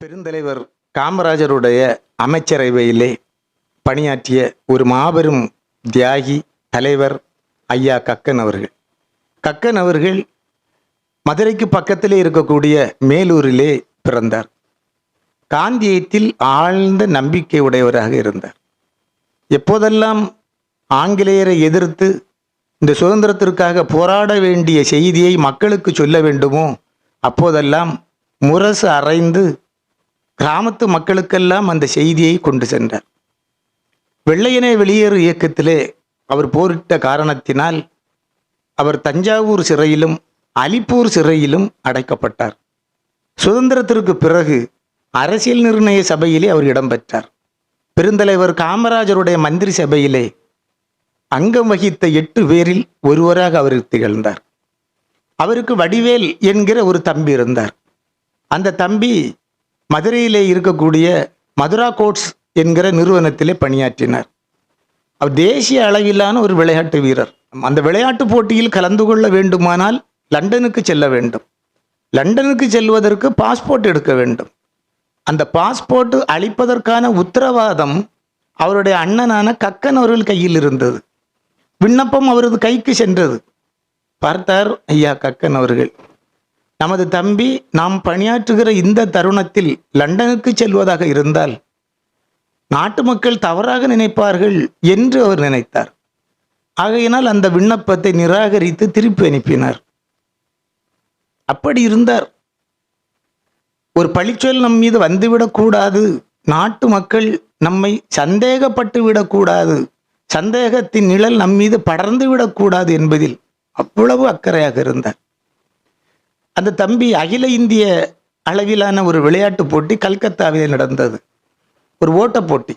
பெருந்தலைவர் காமராஜருடைய அமைச்சரவையிலே பணியாற்றிய ஒரு மாபெரும் தியாகி தலைவர் ஐயா கக்கன் அவர்கள். கக்கன் அவர்கள் மதுரைக்கு பக்கத்திலே இருக்கக்கூடிய மேலூரிலே பிறந்தார். காந்தியத்தில் ஆழ்ந்த நம்பிக்கை உடையவராக இருந்தார். எப்போதெல்லாம் ஆங்கிலேயரை எதிர்த்து இந்த சுதந்திரத்திற்காக போராட வேண்டிய செய்தியை மக்களுக்கு சொல்ல வேண்டுமோ அப்போதெல்லாம் முரசு அறைந்து கிராமத்து மக்களுக்கெல்லாம் அந்த செய்தியை கொண்டு சென்றார். வெள்ளையனே வெளியேறு இயக்கத்திலே அவர் போரிட்ட காரணத்தினால் அவர் தஞ்சாவூர் சிறையிலும் அலிப்பூர் சிறையிலும் அடைக்கப்பட்டார். சுதந்திரத்திற்கு பிறகு அரசியல் நிர்ணய சபையிலே அவர் இடம்பெற்றார். பெருந்தலைவர் காமராஜருடைய மந்திரி சபையிலே அங்கம் வகித்த 8 பேரில் ஒருவராக அவர் திகழ்ந்தார். அவருக்கு வடிவேல் என்கிற ஒரு தம்பி இருந்தார். அந்த தம்பி மதுரையிலே இருக்கக்கூடிய மதுரா கோட்ஸ் என்கிற நிறுவனத்திலே பணியாற்றினார். அவர் தேசிய அளவிலான ஒரு விளையாட்டு வீரர். அந்த விளையாட்டு போட்டியில் கலந்து கொள்ள வேண்டுமானால் லண்டனுக்கு செல்ல வேண்டும். லண்டனுக்கு செல்வதற்கு பாஸ்போர்ட் எடுக்க வேண்டும். அந்த பாஸ்போர்ட் அளிப்பதற்கான உத்தரவாதம் அவருடைய அண்ணனான கக்கன் அவர்கள் கையில் இருந்தது. விண்ணப்பம் அவரது கைக்கு சென்றது. பார்த்தார் ஐயா கக்கன் அவர்கள், நமது தம்பி நாம் பணியாற்றுகிற இந்த தருணத்தில் லண்டனுக்கு செல்வதாக இருந்தால் நாட்டு மக்கள் தவறாக நினைப்பார்கள் என்று அவர் நினைத்தார். ஆகையினால் அந்த விண்ணப்பத்தை நிராகரித்து திருப்பி அனுப்பினார். அப்படி இருந்தார். ஒரு பழிச்சொல் நம் மீது வந்துவிடக்கூடாது, நாட்டு மக்கள் நம்மை சந்தேகப்பட்டு விடக்கூடாது, சந்தேகத்தின் நிழல் நம் மீது படர்ந்து விடக்கூடாது என்பதில் அவ்வளவு அக்கறையாக இருந்தார். அந்த தம்பி அகில இந்திய அளவிலான ஒரு விளையாட்டு போட்டி கல்கத்தாவிலே நடந்தது. ஒரு ஓட்ட போட்டி.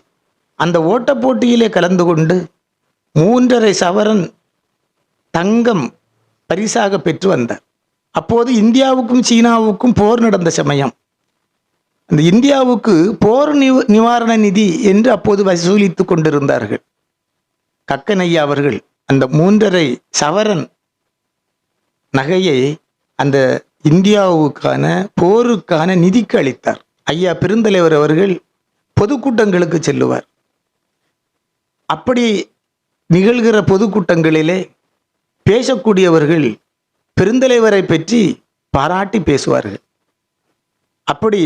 அந்த ஓட்ட போட்டியிலே கலந்து கொண்டு 3.5 சவரன் தங்கம் பரிசாக பெற்று வந்தார். அப்போது இந்தியாவுக்கும் சீனாவுக்கும் போர் நடந்த சமயம். அந்த இந்தியாவுக்கு போர் நிவாரண நிதி என்று அப்போது வசூலித்து கொண்டிருந்தார்கள். கக்கனையா அவர்கள் அந்த 3.5 சவரன் நகையை அந்த இந்தியாவுக்கான போருக்கான நிதிக்கு அளித்தார். ஐயா பெருந்தலைவர் அவர்கள் பொதுக்கூட்டங்களுக்கு செல்லுவார். அப்படி நிகழ்கிற பொதுக்கூட்டங்களிலே பேசக்கூடியவர்கள் பெருந்தலைவரை பற்றி பாராட்டி பேசுவார்கள். அப்படி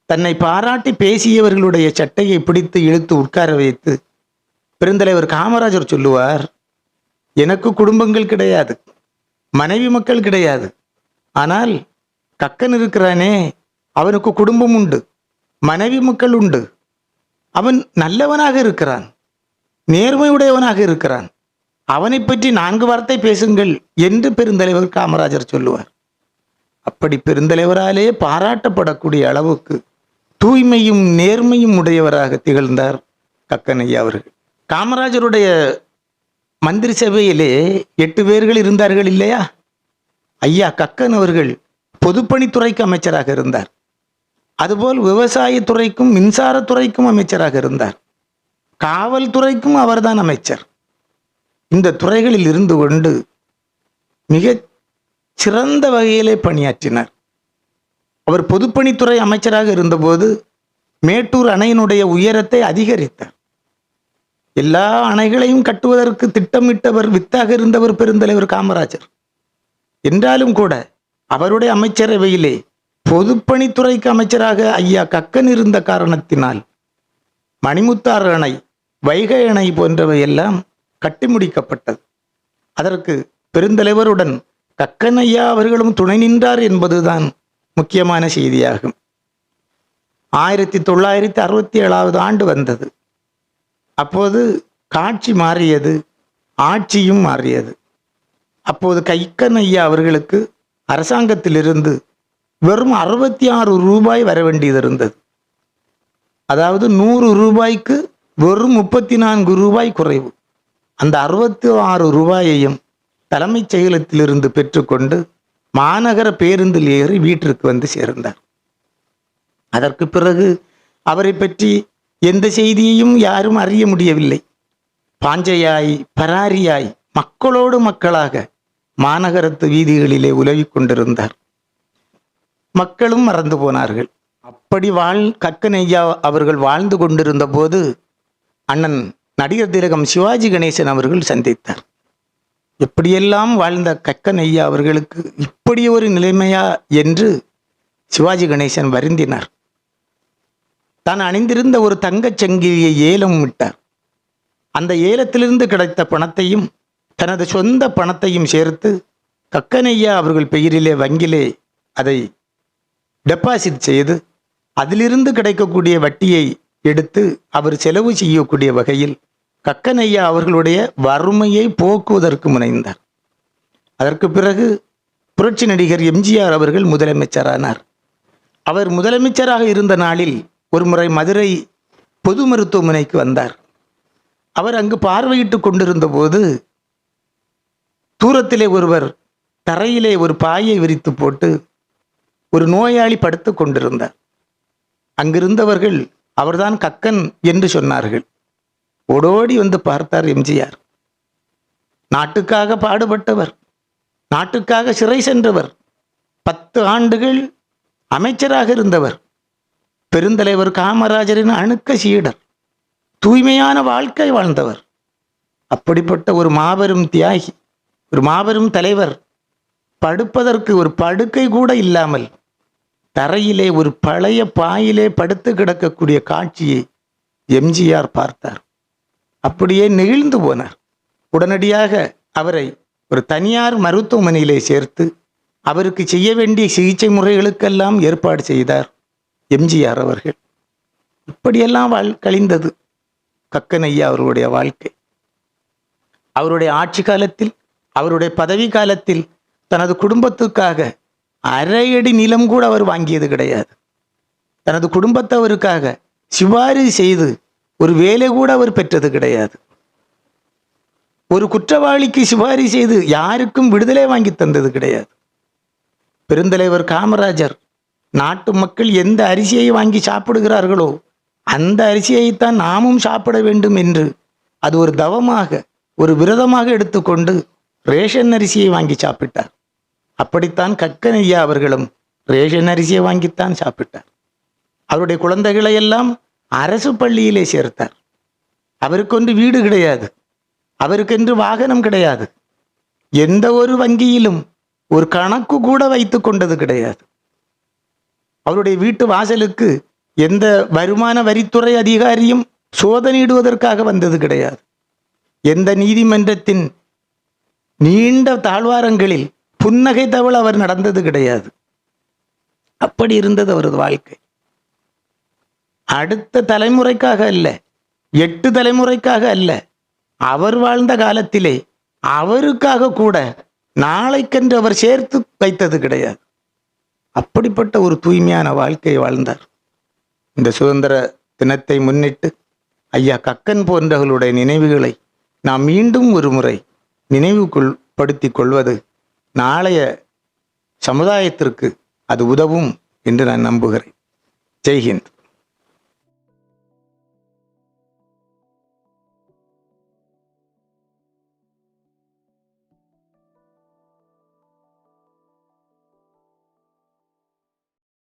தன்னை பாராட்டி பேசியவர்களுடைய சட்டையை பிடித்து இழுத்து உட்கார வைத்து பெருந்தலைவர் காமராஜர் சொல்லுவார், எனக்கு குடும்பங்கள் கிடையாது, மனைவி மக்கள் கிடையாது, ஆனால் கக்கன் இருக்கிறானே அவனுக்கு குடும்பம் உண்டு, மனைவி மக்கள் உண்டு, அவன் நல்லவனாக இருக்கிறான், நேர்மையுடையவனாக இருக்கிறான், அவனை பற்றி 4 வார்த்தை பேசுங்கள் என்று பெருந்தலைவர் காமராஜர் சொல்லுவார். அப்படி பெருந்தலைவராலே பாராட்டப்படக்கூடிய அளவுக்கு தூய்மையும் நேர்மையும் உடையவராக திகழ்ந்தார் கக்கனையா அவர்கள். காமராஜருடைய மந்திரி சபையிலே 8 பேர்கள் இருந்தார்கள் இல்லையா? ஐயா கக்கன் அவர்கள் பொதுப்பணித்துறைக்கு அமைச்சராக இருந்தார். அதுபோல் விவசாயத்துறைக்கும் மின்சாரத்துறைக்கும் அமைச்சராக இருந்தார். காவல்துறைக்கும் அவர்தான் அமைச்சர். இந்த துறைகளில் இருந்து கொண்டு மிக சிறந்த வகையிலே பணியாற்றினார். அவர் பொதுப்பணித்துறை அமைச்சராக இருந்தபோது மேட்டூர் அணையினுடைய உயரத்தை அதிகரித்தார். எல்லா அணைகளையும் கட்டுவதற்கு திட்டமிட்டவர், வித்தாக இருந்தவர் பெருந்தலைவர் காமராஜர். என்றாலும் கூட அவருடைய அமைச்சரவையிலே பொதுப்பணித்துறைக்கு அமைச்சராக ஐயா கக்கன் இருந்த காரணத்தினால் மணிமுத்தாறு அணை, வைகை அணை போன்றவை எல்லாம் கட்டி முடிக்கப்பட்டது. அதற்கு பெருந்தலைவருடன் கக்கன் ஐயா அவர்களும் துணை நின்றார் என்பதுதான் முக்கியமான செய்தியாகும். 1967 ஆண்டு வந்தது. அப்போது காட்சி மாறியது, ஆட்சியும் மாறியது. அப்போது கக்கன் ஐயா அவர்களுக்கு அரசாங்கத்திலிருந்து வெறும் 66 ரூபாய் வர வேண்டியது இருந்தது. அதாவது 100 ரூபாய்க்கு வெறும் 34 ரூபாய் குறைவு. அந்த 66 ரூபாயையும் தலைமைச் செயலகத்திலிருந்து பெற்றுக்கொண்டு மாநகர பேருந்தில் ஏறி வீட்டிற்கு வந்து சேர்ந்தார். அதற்கு பிறகு அவரை பற்றி எந்த செய்தியையும் யாரும் அறிய முடியவில்லை. பாஞ்சையாய் பராரியாய் மக்களோடு மக்களாக மாநகரத்து வீதிகளிலே உலவிக் கொண்டிருந்தார். மக்களும் மறந்து போனார்கள். அப்படி கக்கன் ஐயா அவர்கள் வாழ்ந்து கொண்டிருந்த போது அண்ணன் நடிகர் திலகம் சிவாஜி கணேசன் அவர்கள் சந்தித்தார். எப்படியெல்லாம் வாழ்ந்த கக்கன் ஐயா அவர்களுக்கு இப்படி ஒரு நிலைமையா என்று சிவாஜி கணேசன் வருந்தினார். தான் அணிந்திருந்த ஒரு தங்கச் சங்கிலியை ஏலம் விட்டார். அந்த ஏலத்திலிருந்து கிடைத்த பணத்தையும் தனது சொந்த பணத்தையும் சேர்த்து கக்கன் ஐயா அவர்கள் பெயரிலே வங்கியிலே அதை டெபாசிட் செய்து அதிலிருந்து கிடைக்கக்கூடிய வட்டியை எடுத்து அவர் செலவு செய்யக்கூடிய வகையில் கக்கன் ஐயா அவர்களுடைய வறுமையை போக்குவதற்கு முனைந்தார். அதற்கு பிறகு புரட்சி நடிகர் எம்ஜிஆர் அவர்கள் முதலமைச்சரானார். அவர் முதலமைச்சராக இருந்த நாளில் ஒரு முறை மதுரை பொது மருத்துவமனைக்கு வந்தார். அவர் அங்கு பார்வையிட்டு கொண்டிருந்த போது தூரத்திலே ஒருவர் தரையிலே ஒரு பாயை விரித்து போட்டு ஒரு நோயாளி படுத்து கொண்டிருந்தார். அங்கிருந்தவர்கள் அவர்தான் கக்கன் என்று சொன்னார்கள். ஓடோடி வந்து பார்த்தார் எம்ஜிஆர். நாட்டுக்காக பாடுபட்டவர், நாட்டுக்காக சிறை சென்றவர், 10 ஆண்டுகள் அமைச்சராக இருந்தவர், பெருந்தலைவர் காமராஜரின் அணுக்க சீடர், தூய்மையான வாழ்க்கை வாழ்ந்தவர். அப்படிப்பட்ட ஒரு மாபெரும் தியாகி, ஒரு மாபெரும் தலைவர் படுப்பதற்கு ஒரு படுக்கை கூட இல்லாமல் தரையிலே ஒரு பழைய பாயிலே படுத்து கிடக்கக்கூடிய காட்சியை எம்ஜிஆர் பார்த்தார். அப்படியே நெகிழ்ந்து போனார். உடனடியாக அவரை ஒரு தனியார் மருத்துவமனையிலே சேர்த்து அவருக்கு செய்ய வேண்டிய சிகிச்சை முறைகளுக்கெல்லாம் ஏற்பாடு செய்தார் எம்ஜிஆர் அவர்கள். இப்படியெல்லாம் கழிந்தது கக்கன் ஐயா அவருடைய வாழ்க்கை. அவருடைய ஆட்சி காலத்தில், அவருடைய பதவி காலத்தில் தனது குடும்பத்துக்காக அரையடி நிலம் கூட அவர் வாங்கியது கிடையாது. தனது குடும்பத்தவருக்காக சிபாரிசு செய்து ஒரு வேலை கூட அவர் பெற்றது கிடையாது. ஒரு குற்றவாளிக்கு சிபாரிசு செய்து யாருக்கும் விடுதலை வாங்கி தந்தது கிடையாது. பெருந்தலைவர் காமராஜர் நாட்டு மக்கள் எந்த அரிசியை வாங்கி சாப்பிடுகிறார்களோ அந்த அரிசியைத்தான் நாமும் சாப்பிட வேண்டும் என்று அது ஒரு தவமாக, ஒரு விரதமாக எடுத்துக்கொண்டு ரேஷன் அரிசியை வாங்கி சாப்பிட்டார். அப்படித்தான் கக்கன் ஐயா அவர்களும் ரேஷன் அரிசியை வாங்கித்தான் சாப்பிட்டார். அவருடைய குழந்தைகளை எல்லாம் அரசு பள்ளியிலே சேர்த்தார். அவருக்கொன்று வீடு கிடையாது, அவருக்கென்று வாகனம் கிடையாது, எந்த ஒரு வங்கியிலும் ஒரு கணக்கு கூட வைத்து கொண்டது கிடையாது. அவருடைய வீட்டு வாசலுக்கு எந்த வருமான வரித்துறை அதிகாரியும் சோதனையிடுவதற்காக வந்தது கிடையாது. எந்த நீதிமன்றத்தின் நீண்ட தாழ்வாரங்களில் புன்னகை தவள் அவர் நடந்தது கிடையாது. அப்படி இருந்தது அவரது வாழ்க்கை. அடுத்த தலைமுறைக்காக அல்ல, 8 தலைமுறைக்காக அல்ல, அவர் வாழ்ந்த காலத்திலே அவருக்காக கூட நாளைக்கென்று அவர் சேர்த்து வைத்தது கிடையாது. அப்படிப்பட்ட ஒரு தூய்மையான வாழ்க்கையை வாழ்ந்தார். இந்த சுதந்திர தினத்தை முன்னிட்டு ஐயா கக்கன் போன்றவர்களுடைய நினைவுகளை நாம் மீண்டும் ஒரு முறை நினைவுபடுத்திக் கொள்வது நாளைய சமுதாயத்திற்கு அது உதவும் என்று நான் நம்புகிறேன். ஜெய்ஹிந்த்.